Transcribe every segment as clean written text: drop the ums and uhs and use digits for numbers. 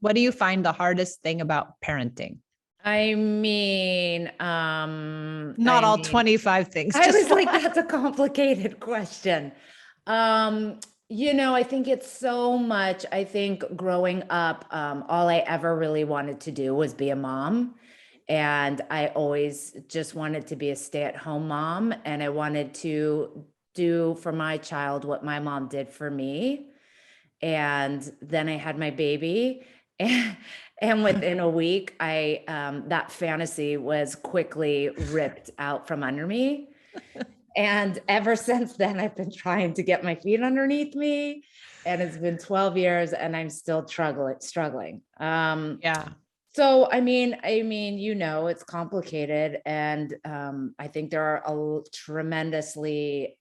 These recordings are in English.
What do you find the hardest thing about parenting? I mean, Not all 25 things. I Just was like, that's a complicated question. Um, I think it's so much. I think growing up, all I ever really wanted to do was be a mom. And I always just wanted to be a stay-at-home mom. And I wanted to do for my child what my mom did for me. And then I had my baby. And within a week, I that fantasy was quickly ripped out from under me. And ever since then, I've been trying to get my feet underneath me. And it's been 12 years and I'm still struggling. yeah. So, it's complicated. And I think there are tremendously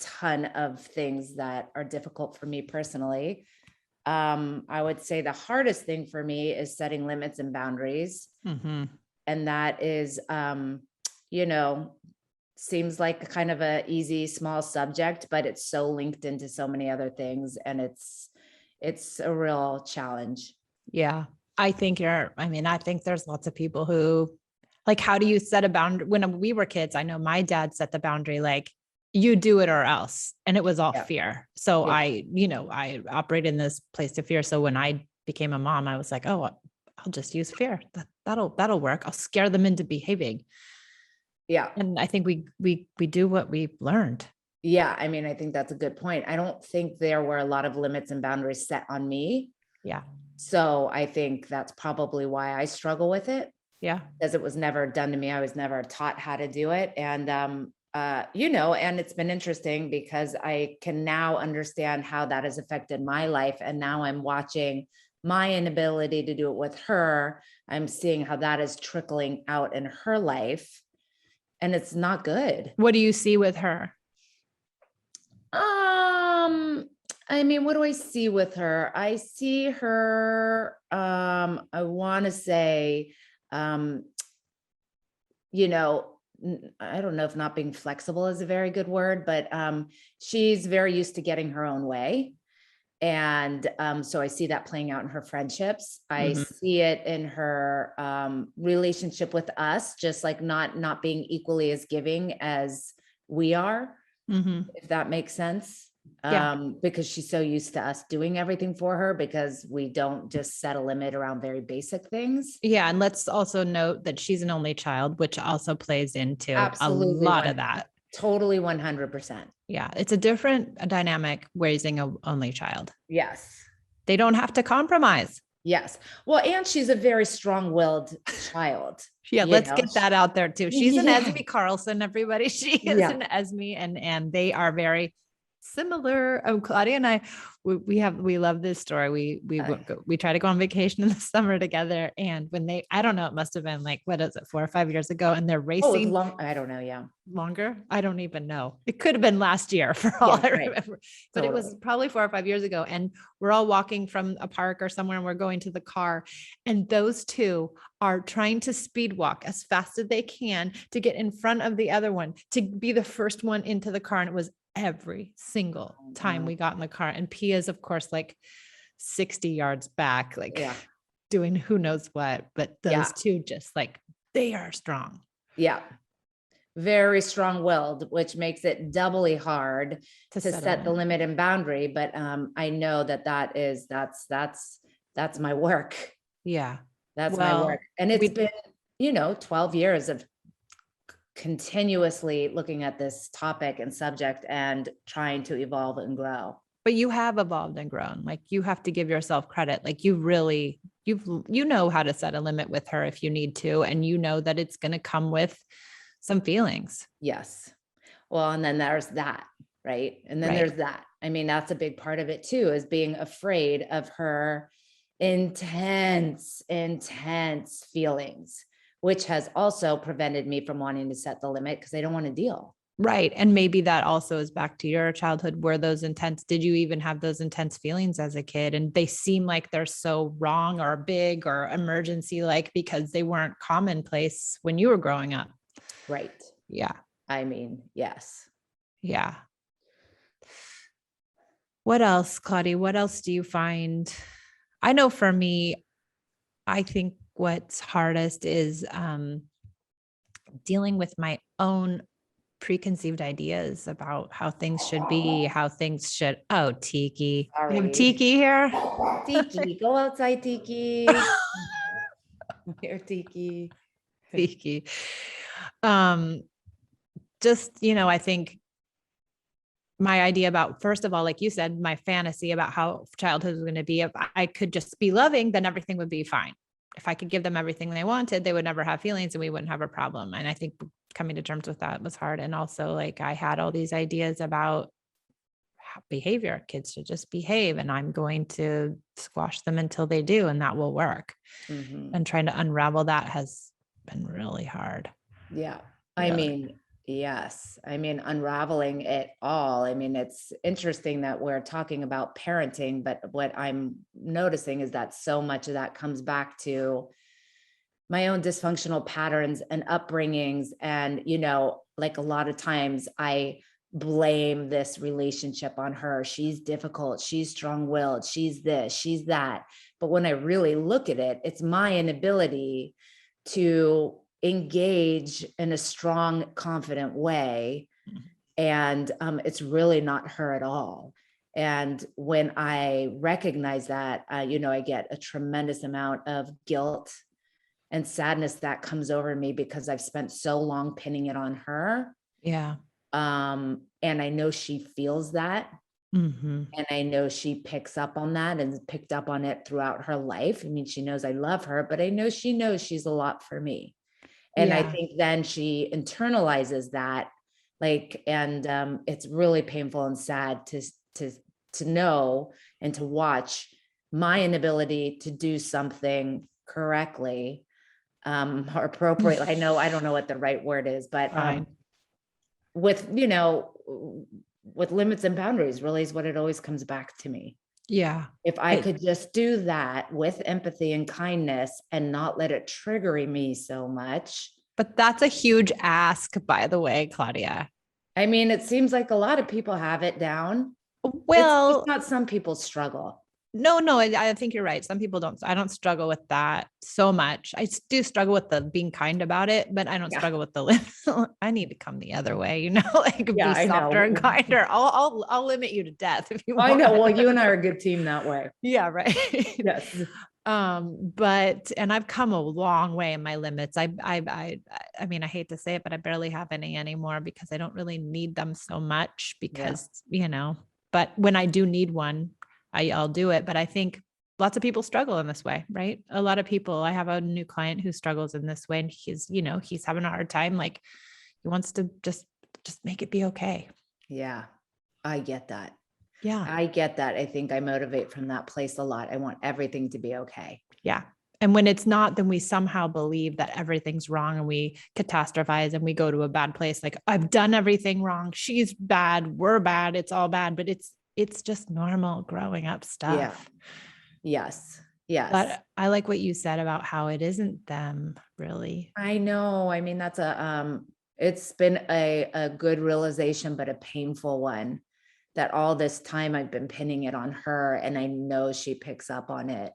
ton of things that are difficult for me personally. I would say the hardest thing for me is setting limits and boundaries. Mm-hmm. And that is, you know, seems like kind of a easy, small subject, but it's so linked into so many other things. And it's a real challenge. Yeah. I think there's lots of people who like, how do you set a boundary? When we were kids, I know my dad set the boundary, like you do it or else. And it was all fear. So Yeah. I operated in this place of fear. So when I became a mom, I was like, oh, I'll just use fear. That'll work. I'll scare them into behaving. Yeah. And I think we do what we learned. Yeah. I think that's a good point. I don't think there were a lot of limits and boundaries set on me. Yeah. So I think that's probably why I struggle with it. Yeah. Because it was never done to me. I was never taught how to do it. And, and it's been interesting because I can now understand how that has affected my life. And now I'm watching my inability to do it with her. I'm seeing how that is trickling out in her life. And it's not good. What do you see with her? What do I see with her? I see her, I want to say, I don't know if not being flexible is a very good word, but she's very used to getting her own way. And so I see that playing out in her friendships. I see it in her relationship with us, just like not being equally as giving as we are, if that makes sense. Because she's so used to us doing everything for her because we don't just set a limit around very basic things. Yeah. And let's also note that she's an only child, which also plays into Absolutely, a lot of that. Totally 100%. Yeah. It's a different dynamic raising an only child. Yes. They don't have to compromise. Yes. Well, and she's a very strong-willed child. Yeah, let's get that out there too. She's an Esme Carlson, everybody. She is an Esme, and they are very similar. Claudia and I, we love this story. We try to go on vacation in the summer together, and when I don't know, it must have been like, what is it, 4 or 5 years ago, and they're racing. I don't know. Yeah, longer. I don't even know. It could have been last year for all I remember, but it was probably 4 or 5 years ago. And we're all walking from a park or somewhere, and we're going to the car, and those two are trying to speed walk as fast as they can to get in front of the other one, to be the first one into the car. And it was every single time we got in the car. And Pia's, of course, like 60 yards back, like doing who knows what, but those two just like, they are strong. Yeah. Very strong-willed, which makes it doubly hard to set the limit and boundary. But I know that's my work. Yeah. That's my work. And it's been, 12 years of continuously looking at this topic and subject and trying to evolve and grow. But you have evolved and grown. Like, you have to give yourself credit. Like, you know how to set a limit with her if you need to, and you know that it's going to come with some feelings. Yes. Well, and then there's that, right? And then there's that. That's a big part of it too, is being afraid of her intense feelings, which has also prevented me from wanting to set the limit because I don't want to deal. Right. And maybe that also is back to your childhood. Did you even have those intense feelings as a kid? And they seem like they're so wrong or big or emergency, like, because they weren't commonplace when you were growing up. Right. Yeah. Yes. Yeah. What else, Claudia? What else do you find I know for me, I think what's hardest is dealing with my own preconceived ideas about how things should be, how things should. Oh, Tiki. You have Sorry. Tiki here? Tiki, go outside, Tiki. Here, Tiki. Tiki. Um, just, I think my idea about, first of all, like you said, my fantasy about how childhood was going to be, if I could just be loving, then everything would be fine. If I could give them everything they wanted, they would never have feelings and we wouldn't have a problem. And I think coming to terms with that was hard. And also, like, I had all these ideas about behavior. Kids should just behave and I'm going to squash them until they do, and that will work. Mhm. And trying to unravel that has been really hard. Yeah. Really. Yes. Unraveling it all. It's interesting that we're talking about parenting, but what I'm noticing is that so much of that comes back to my own dysfunctional patterns and upbringings. And, like a lot of times I blame this relationship on her. She's difficult. She's strong-willed. She's this, she's that. But when I really look at it, it's my inability to engage in a strong, confident way. And it's really not her at all. And when I recognize that, I get a tremendous amount of guilt and sadness that comes over me because I've spent so long pinning it on her. Yeah. And I know she feels that. Mm-hmm. And I know she picks up on that and picked up on it throughout her life. She knows I love her, but I know she knows she's a lot for me. And I Yeah. think then she internalizes that, and it's really painful and sad to know and to watch my inability to do something correctly, or appropriately. I don't know what the right word is, but Fine. with, with limits and boundaries really is what it always comes back to me. Yeah. If I could just do that with empathy and kindness and not let it trigger me so much. But that's a huge ask, by the way, Claudia. It seems like a lot of people have it down. It's just Well, not some people's struggle. no, I think you're right. Some people don't. I don't struggle with that so much. I do struggle with the being kind about it, but I don't Yeah. struggle with the limit. I need to come the other way, like Yeah, be I softer and know. kinder. I'll limit you to death if you want. I know. Well, you and I are a good team that way. Yeah, right. Yes. But and I've come a long way in my limits. I mean, I hate to say it, but I barely have any anymore because I don't really need them so much because, but when I do need one, I'll do it. But I think lots of people struggle in this way, right? A lot of people, I have a new client who struggles in this way and he's having a hard time. Like he wants to just make it be okay. Yeah, I get that. Yeah. I get that. I think I motivate from that place a lot. I want everything to be okay. Yeah. And when it's not, then we somehow believe that everything's wrong and we catastrophize and we go to a bad place. Like I've done everything wrong. She's bad. We're bad. It's all bad, but it's just normal growing up stuff. Yeah. Yes. Yes. But I like what you said about how it isn't them really. I know. That's it's been a good realization, but a painful one, that all this time I've been pinning it on her and I know she picks up on it.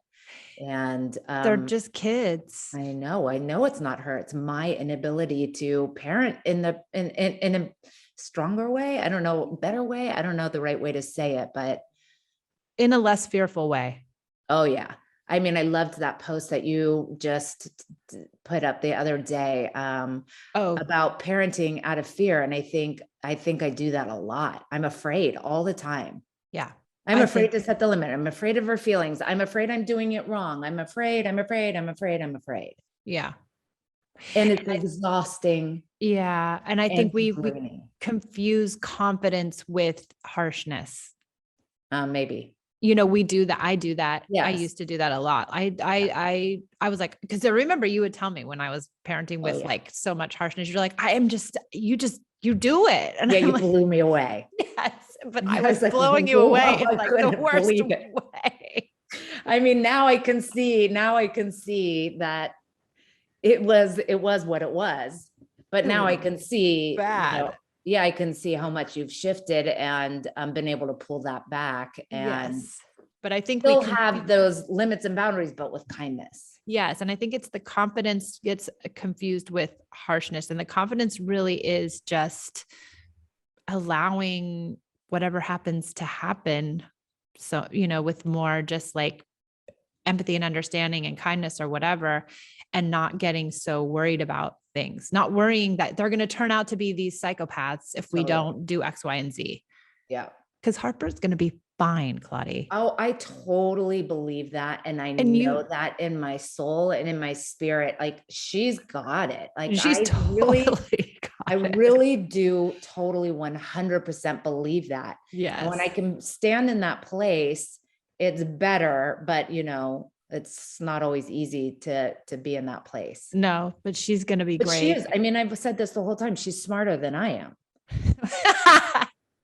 And They're just kids. I know it's not her. It's my inability to parent in a stronger way. I don't know, better way. I don't know the right way to say it, but in a less fearful way. Oh yeah. I loved that post that you just put up the other day, about parenting out of fear. And I think I do that a lot. I'm afraid all the time. Yeah. I'm afraid to set the limit. I'm afraid of her feelings. I'm afraid I'm doing it wrong. I'm afraid. Yeah. And it's exhausting. Yeah. And I think we draining. confuse confidence with harshness. Maybe. We do that. I do that. Yes. I used to do that a lot. I was like, because I remember you would tell me when I was parenting with like so much harshness, you're like, you do it. And yeah, I'm you like, blew me away. Yes, but I I was was like, blowing you away in I like the couldn't worst believe it. way. Now I can see that it was what it was, but now I can see Bad. I can see how much you've shifted and been able to pull that back. And Yes. but I think still have those limits and boundaries, but with kindness. Yes. And I think it's the confidence gets confused with harshness, and the confidence really is just allowing whatever happens to happen. So, with more just like empathy and understanding and kindness or whatever, and not getting so worried about things, not worrying that they're going to turn out to be these psychopaths if we don't do X, Y, and Z. Yeah. Because Harper's going to be fine, Claudia. Oh, I totally believe that. And I know that in my soul and in my spirit, like she's got it. Like I really do totally 100% believe that. Yes. And when I can stand in that place, it's better, but it's not always easy to be in that place. No, but she's going to be great. She is. I mean, I've said this the whole time. She's smarter than I am.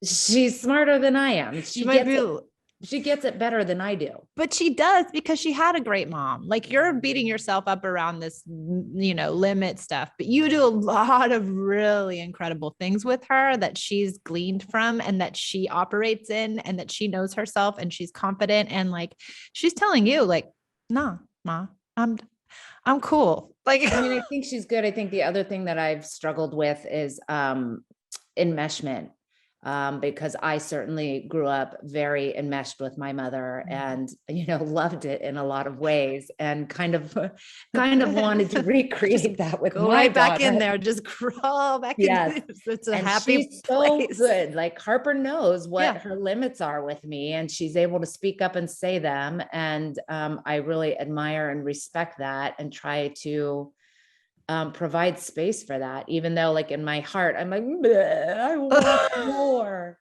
She's smarter than I am. She gets it better than I do. But she does, because she had a great mom. Like, you're beating yourself up around this, limit stuff, but you do a lot of really incredible things with her that she's gleaned from, and that she operates in, and that she knows herself, and she's confident. And like, she's telling you like, nah, Ma, I'm cool. Like, I mean, I think she's good. I think the other thing that I've struggled with is enmeshment. Because I certainly grew up very enmeshed with my mother, and, loved it in a lot of ways, and kind of wanted to recreate that with go my right back daughter. in there, just crawl back Yes. in. It's a And happy she's place. so good. Like, Harper knows what her limits are with me, and she's able to speak up and say them. And I really admire and respect that, and try to provide space for that, even though like in my heart, I'm like, I want more.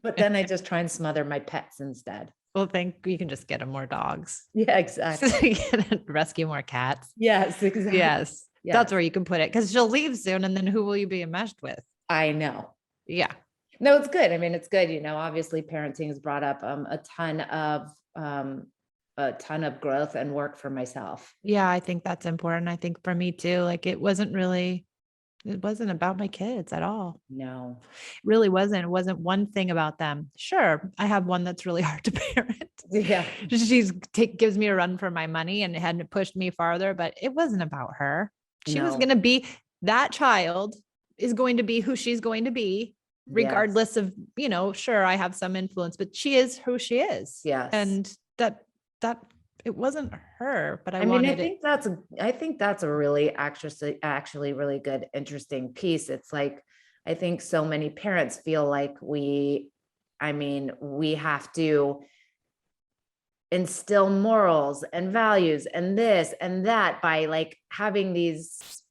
But then I just try and smother my pets instead. Well, you can just get them more dogs. Yeah, exactly. Rescue more cats. Yes, exactly. Yes. That's where you can put it, because she'll leave soon, and then who will you be enmeshed with? I know. Yeah. No, it's good. I mean, it's good. Obviously parenting has brought up a ton of growth and work for myself. Yeah, I think that's important. I think for me too, like it wasn't about my kids at all. No, it really wasn't. It wasn't one thing about them. Sure, I have one that's really hard to parent. Yeah. Gives me a run for my money, and it hadn't pushed me farther, but it wasn't about her. She was No. going to be, that child is going to be who she's going to be, regardless of, sure, I have some influence, but she is who she is. Yes. And that it wasn't her, but I think that's a really actually really good, interesting piece. It's like, I think so many parents feel like we have to instill morals and values and this and that by like having these,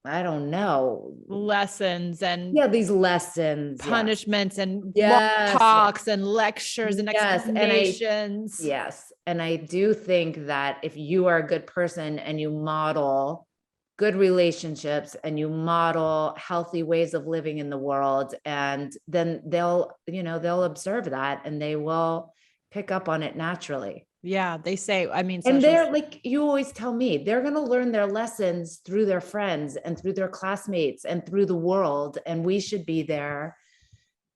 I don't know, lessons and these lessons, punishments and talks and lectures and explanations. And I do think that if you are a good person and you model good relationships and you model healthy ways of living in the world, and then they'll observe that, and they will pick up on it naturally. Yeah, they say, and they're like, you always tell me, they're going to learn their lessons through their friends and through their classmates and through the world. And we should be there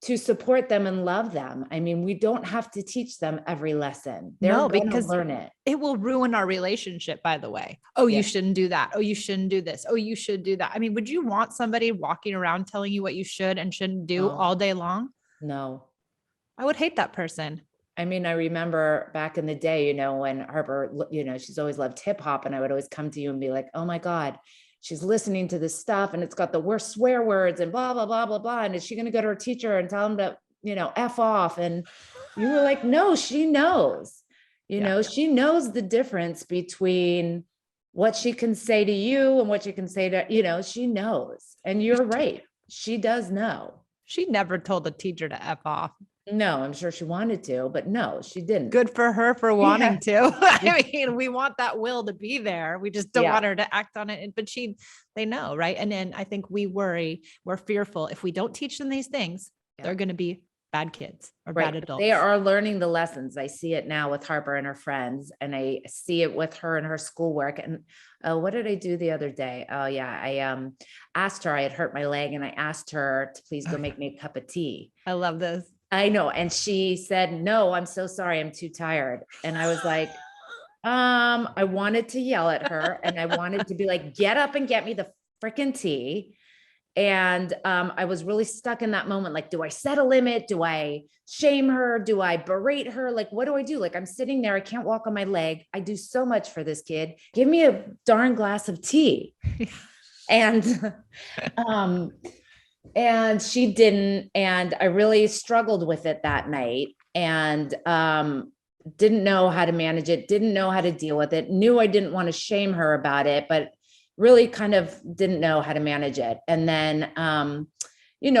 to support them and love them. We don't have to teach them every lesson. They're going to learn it. It will ruin our relationship, by the way. Oh, you shouldn't do that. Oh, you shouldn't do this. Oh, you should do that. Would you want somebody walking around telling you what you should and shouldn't do all day long? No. I would hate that person. I remember back in the day, when Harper, she's always loved hip hop, and I would always come to you and be like, oh my God, she's listening to this stuff and it's got the worst swear words and blah, blah, blah, blah, blah. And is she going to go to her teacher and tell him to, F off? And you were like, no, she knows, she knows the difference between what she can say to you and what you can say to, she knows. And you're right. She does know. She never told the teacher to F off. No, I'm sure she wanted to, but no, she didn't. Good for her for wanting to. We want that will to be there. We just don't want her to act on it. But they know, right? And then I think we're fearful. If we don't teach them these things, they're going to be bad kids or bad adults. They are learning the lessons. I see it now with Harper and her friends, and I see it with her and her schoolwork. And what did I do the other day? Oh yeah. I asked her, I had hurt my leg, and I asked her to please go make me a cup of tea. I love this. I know. And she said, no, I'm so sorry. I'm too tired. And I was like, I wanted to yell at her and I wanted to be like, get up and get me the freaking tea. And I was really stuck in that moment. Like, do I set a limit? Do I shame her? Do I berate her? Like, what do I do? Like, I'm sitting there. I can't walk on my leg. I do so much for this kid. Give me a darn glass of tea. And, and she didn't. And I really struggled with it that night. And, didn't know how to manage it, didn't know how to deal with it, knew I didn't want to shame her about it, but really kind of didn't know how to manage it. And then, I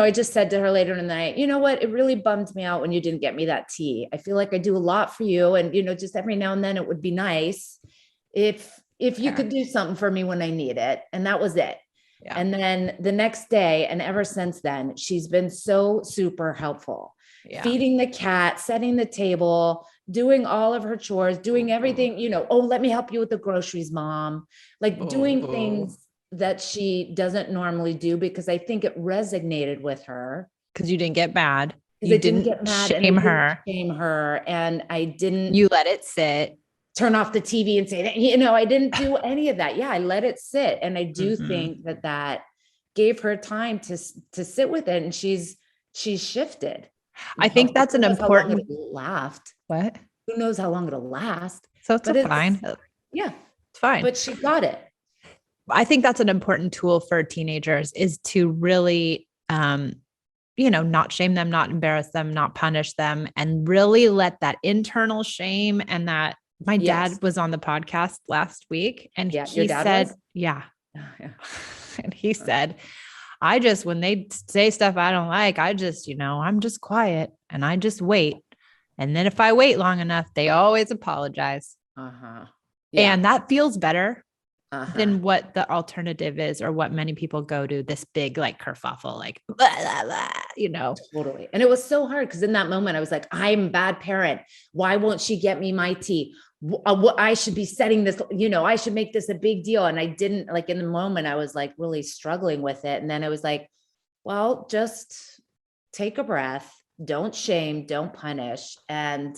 just said to her later in the night, you know what, it really bummed me out when you didn't get me that tea. I feel like I do a lot for you. And, just every now and then it would be nice if you could do something for me when I need it. And that was it. Yeah. And then the next day, and ever since then, she's been so super helpful. Yeah. Feeding the cat, setting the table, doing all of her chores, doing everything, oh, let me help you with the groceries, mom, like doing things that she doesn't normally do, because I think it resonated with her. Because you didn't get mad. You didn't get mad shame her. Shame her. And I didn't. You let it sit. Turn off the TV and say that, I didn't do any of that. Yeah, I let it sit. And I do think that gave her time to sit with it. And she's shifted. I think that's an important laughed. What? Who knows how long it'll last? So it's fine. Yeah, it's fine. But she got it. I think that's an important tool for teenagers, is to really, not shame them, not embarrass them, not punish them, and really let that internal shame and that. My dad was on the podcast last week, and he said, and he said, when they say stuff I don't like, I'm just quiet and I just wait. And then if I wait long enough, they always apologize. Yeah. And that feels better than what the alternative is, or what many people go to, this big, like, kerfuffle, like, blah, blah, blah, Totally. And it was so hard, because in that moment I was like, I'm a bad parent. Why won't she get me my tea? I should be setting this, I should make this a big deal. And I didn't, like, in the moment I was like really struggling with it. And then I was like, well, just take a breath. Don't shame, don't punish. And,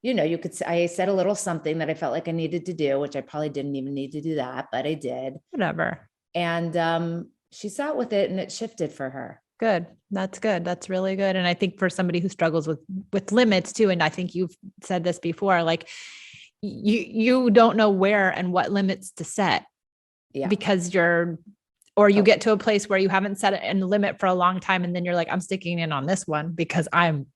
I said a little something that I felt like I needed to do, which I probably didn't even need to do that, but I did. Whatever. And, she sat with it and it shifted for her. Good. That's good. That's really good. And I think for somebody who struggles with limits too, and I think you've said this before, like, you don't know where and what limits to set, because you get to a place where you haven't set a limit for a long time. And then you're like, I'm sticking in on this one because I'm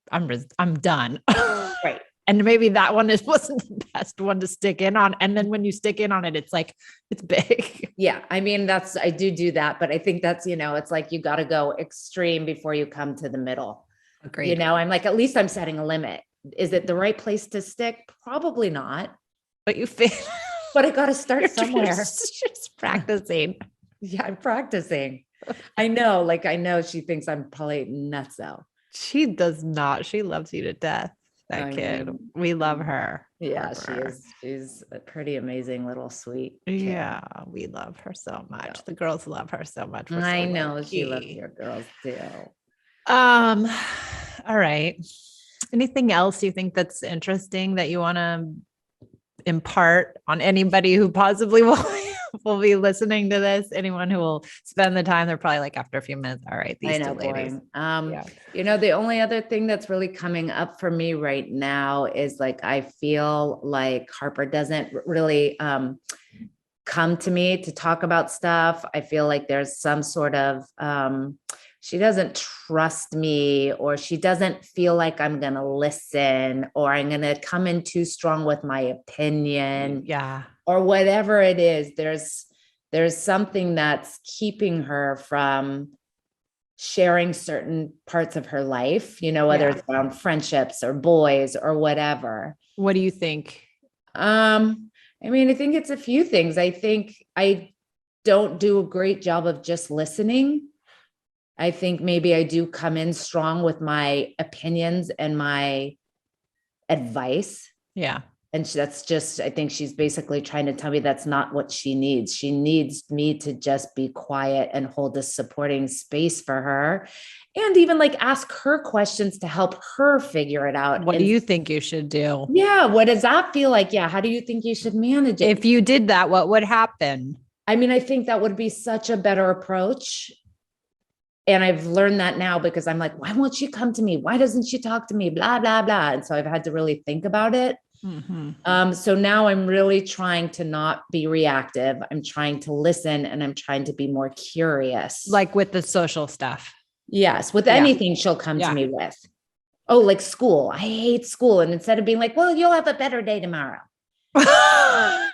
done. Right. And maybe that one wasn't the best one to stick in on. And then when you stick in on it, it's like, it's big. Yeah. I mean, I do that, but I think that's, it's like, you got to go extreme before you come to the middle. Agreed. I'm like, at least I'm setting a limit. Is it the right place to stick? Probably not. But you feel, but I got to start somewhere. Just practicing. Yeah, I'm practicing. I know she thinks I'm probably nuts though. She does not. She loves you to death. That kid. We love her. Yeah, she's a pretty amazing little sweet kid. Yeah, we love her so much. Yeah. The girls love her so much. I know she loves your girls too. All right. Anything else you think that's interesting that you want to impart on anybody who possibly will be listening to this? Anyone who will spend the time, they're probably like, after a few minutes, all right, these two ladies. The only other thing that's really coming up for me right now is, like, I feel like Harper doesn't really come to me to talk about stuff. I feel like there's some sort of she doesn't trust me, or she doesn't feel like I'm going to listen, or I'm going to come in too strong with my opinion. Yeah. Or whatever it is. There's something that's keeping her from sharing certain parts of her life, whether it's around friendships or boys or whatever. What do you think? I think it's a few things. I think I don't do a great job of just listening. I think maybe I do come in strong with my opinions and my advice. Yeah. And that's just, I think she's basically trying to tell me that's not what she needs. She needs me to just be quiet and hold a supporting space for her. And even like ask her questions to help her figure it out. What do you think you should do? Yeah. What does that feel like? Yeah. How do you think you should manage it? If you did that, what would happen? I mean, I think that would be such a better approach. And I've learned that now because I'm like, why won't she come to me? Why doesn't she talk to me? Blah, blah, blah. And so I've had to really think about it. So now I'm really trying to not be reactive. I'm trying to listen and I'm trying to be more curious. Like with the social stuff. Yes. With anything she'll come to me with. Oh, like school. I hate school. And instead of being like, well, you'll have a better day tomorrow.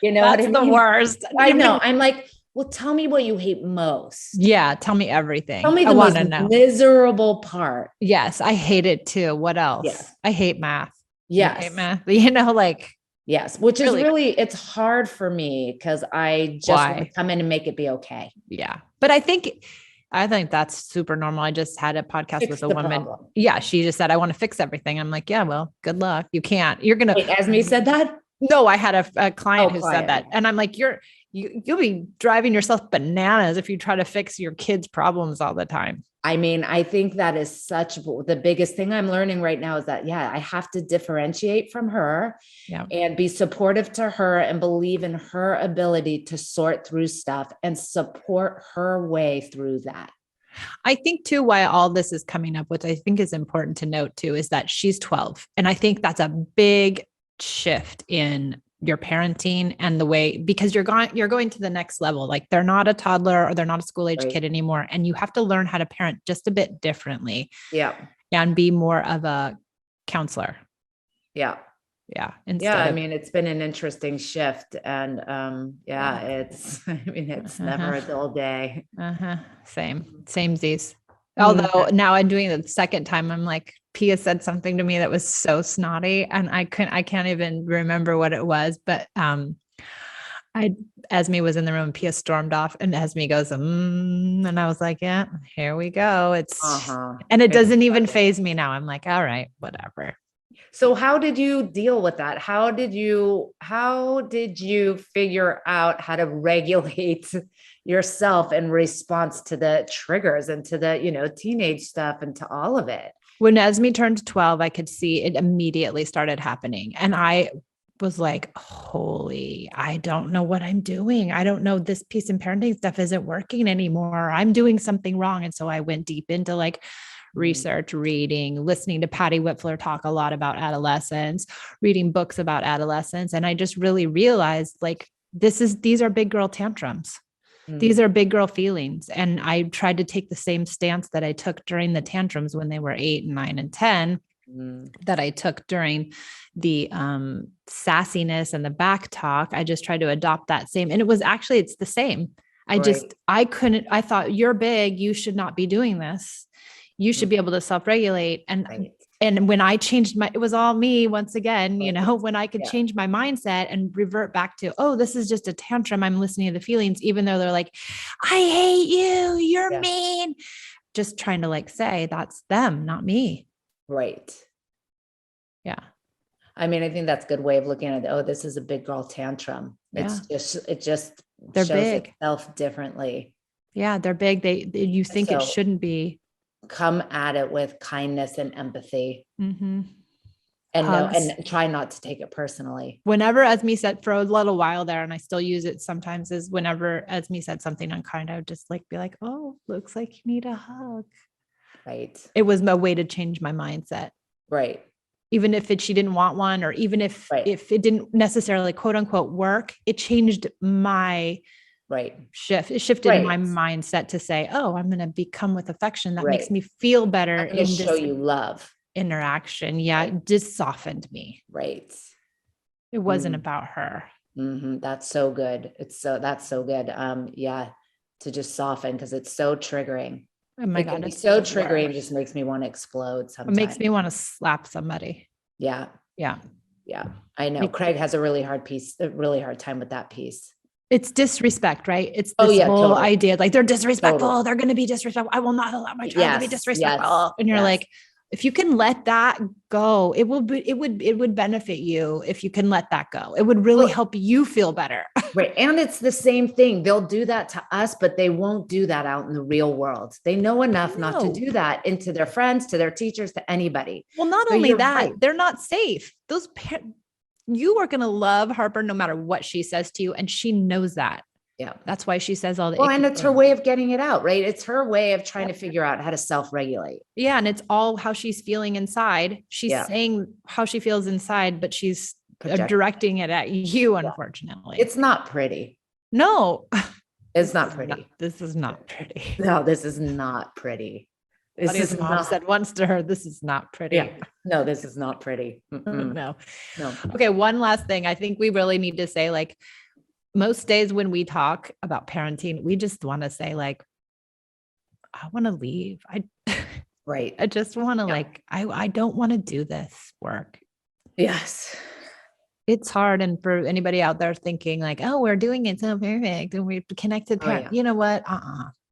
You know, that's the worst. I know. I'm like, well, tell me what you hate most. Yeah. Tell me everything. Tell me the most miserable part. Yes. I hate it too. What else? Yes. I hate math. Yes. I hate math. You know, like. Yes. Which is really, it's hard for me because I just want to come in and make it be okay. Yeah. But I think that's super normal. I just had a podcast with a woman. Problem. Yeah. She just said, I want to fix everything. I'm like, yeah, well, good luck. You can't. You're going to. Wait, Esme said that? No, I had a client who said that. And I'm like, you'll be driving yourself bananas if you try to fix your kids' problems all the time. I mean, I think that is the biggest thing I'm learning right now is that, I have to differentiate from her and be supportive to her and believe in her ability to sort through stuff and support her way through that. I think too, why all this is coming up, which I think is important to note too, is that she's 12. And I think that's a big shift in your parenting and the way, because you're going to the next level. Like they're not a toddler or they're not a school age kid anymore. And you have to learn how to parent just a bit differently. Yeah. And be more of a counselor. Yeah. Yeah. I mean, it's been an interesting shift and, it's never a dull day. Same Z's. Although now I'm doing it the second time, I'm like, Pia said something to me that was so snotty and I can't even remember what it was, but, Esme was in the room, Pia stormed off and Esme goes, and I was like, yeah, here we go. And it doesn't even faze me now. I'm like, all right, whatever. So how did you deal with that? How did you figure out how to regulate yourself in response to the triggers and to the, teenage stuff and to all of it? When Esme turned 12, I could see it immediately started happening. And I was like, I don't know what I'm doing. I don't know, this peace and parenting stuff isn't working anymore. I'm doing something wrong. And so I went deep into like research, reading, listening to Patty Whitfler talk a lot about adolescence, reading books about adolescence. And I just really realized like, these are big girl tantrums. These are big girl feelings. And I tried to take the same stance that I took during the tantrums when they were 8 and 9 and 10 that I took during the sassiness and the back talk. I just tried to adopt that same, and it's the same. I thought, you're big, you should not be doing this. You should be able to self-regulate. And when I changed it was all me once again, when I could change my mindset and revert back to, this is just a tantrum. I'm listening to the feelings, even though they're like, I hate you, you're mean. Just trying to like say that's them, not me. Right. Yeah. I mean, I think that's a good way of looking at it. This is a big girl tantrum. They're shows big. Itself differently. Yeah. They're big. You think it shouldn't be. Come at it with kindness and empathy and try not to take it personally. Whenever Esme said, for a little while there, and I still use it sometimes, is whenever Esme said something unkind, I would just like be like, looks like you need a hug. Right. It was my way to change my mindset. Right. Even if she didn't want one, or even if it didn't necessarily quote unquote work, it changed my shift. It shifted my mindset to say, I'm going to become with affection. That makes me feel better. In this show you love interaction. Yeah. It just softened me. Right. It wasn't about her. That's so good. That's so good. To just soften, because it's so triggering. Oh my God. It's so triggering. It just makes me want to explode sometimes. It makes me want to slap somebody. Yeah. Yeah. Yeah. I know. Craig has a really hard time with that piece. It's disrespect, right? It's this whole idea, like they're disrespectful. Totally. They're going to be disrespectful. I will not allow my child to be disrespectful. And you're like, If you can let that go, it would benefit you if you can let that go. It would really help you feel better. Right. And it's the same thing. They'll do that to us, but they won't do that out in the real world. They know enough not to do that into their friends, to their teachers, to anybody. Well, not only that, they're not safe. Those you are going to love Harper no matter what she says to you. And she knows that. Yeah. That's why she says all the. Well, and it's her way of getting it out, right? It's her way of trying to figure out how to self-regulate. Yeah. And it's all how she's feeling inside. She's saying how she feels inside, but she's directing it at you, unfortunately. It's not pretty. No. It's not pretty. This is not pretty. No, this is not pretty. This mom said once to her, this is not pretty. Yeah. No, this is not pretty. No. Okay. One last thing. I think we really need to say, like, most days when we talk about parenting, we just want to say, like, I want to leave. Right. I just want to I don't want to do this work. Yes. It's hard. And for anybody out there thinking like, oh, we're doing it so perfect and we're connected parent, you know what?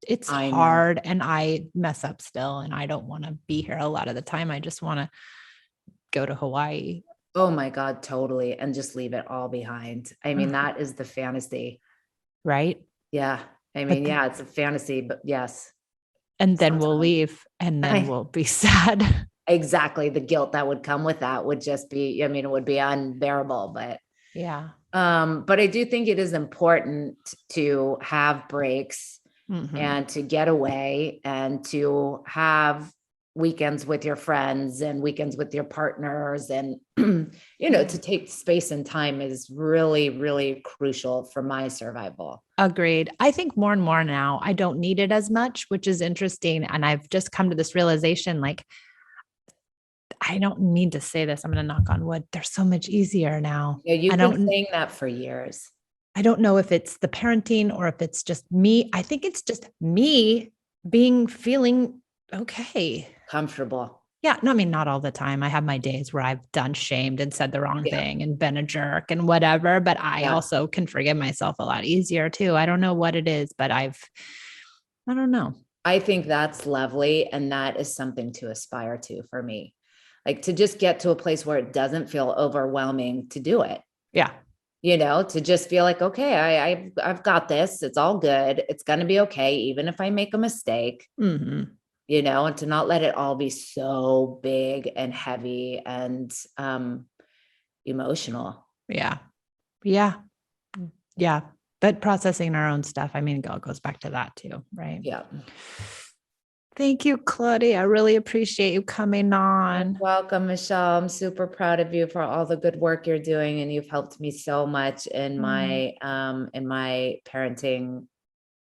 It's hard and I mess up still. And I don't want to be here a lot of the time. I just want to go to Hawaii. Oh my God, totally. And just leave it all behind. I mean, that is the fantasy. Right? Yeah. I mean, it's a fantasy, but yes. And then we'll leave and then we'll be sad. Exactly. The guilt that would come with that would just be, I mean, it would be unbearable, but yeah. But I do think it is important to have breaks and to get away and to have weekends with your friends and weekends with your partners. And, to take space and time is really, really crucial for my survival. Agreed. I think more and more now, I don't need it as much, which is interesting. And I've just come to this realization, like, I don't need to say this. I'm going to knock on wood. They're so much easier now. Yeah, you've been saying that for years. I don't know if it's the parenting or if it's just me. I think it's just me feeling okay. Comfortable. Yeah. No, I mean, not all the time. I have my days where I've done shamed and said the wrong thing and been a jerk and whatever, but I also can forgive myself a lot easier too. I don't know what it is, but I don't know. I think that's lovely. And that is something to aspire to for me. Like to just get to a place where it doesn't feel overwhelming to do it. Yeah. To just feel like, okay, I've got this. It's all good. It's going to be okay. Even if I make a mistake, and to not let it all be so big and heavy and emotional. Yeah. Yeah. Yeah. But processing our own stuff, I mean, it goes back to that too, right? Yeah. Thank you, Claudia. I really appreciate you coming on. You're welcome, Michelle. I'm super proud of you for all the good work you're doing. And you've helped me so much in my parenting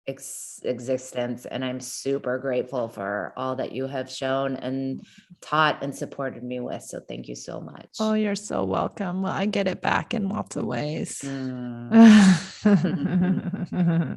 existence. And I'm super grateful for all that you have shown and taught and supported me with. So thank you so much. Oh, you're so welcome. Well, I get it back in lots of ways.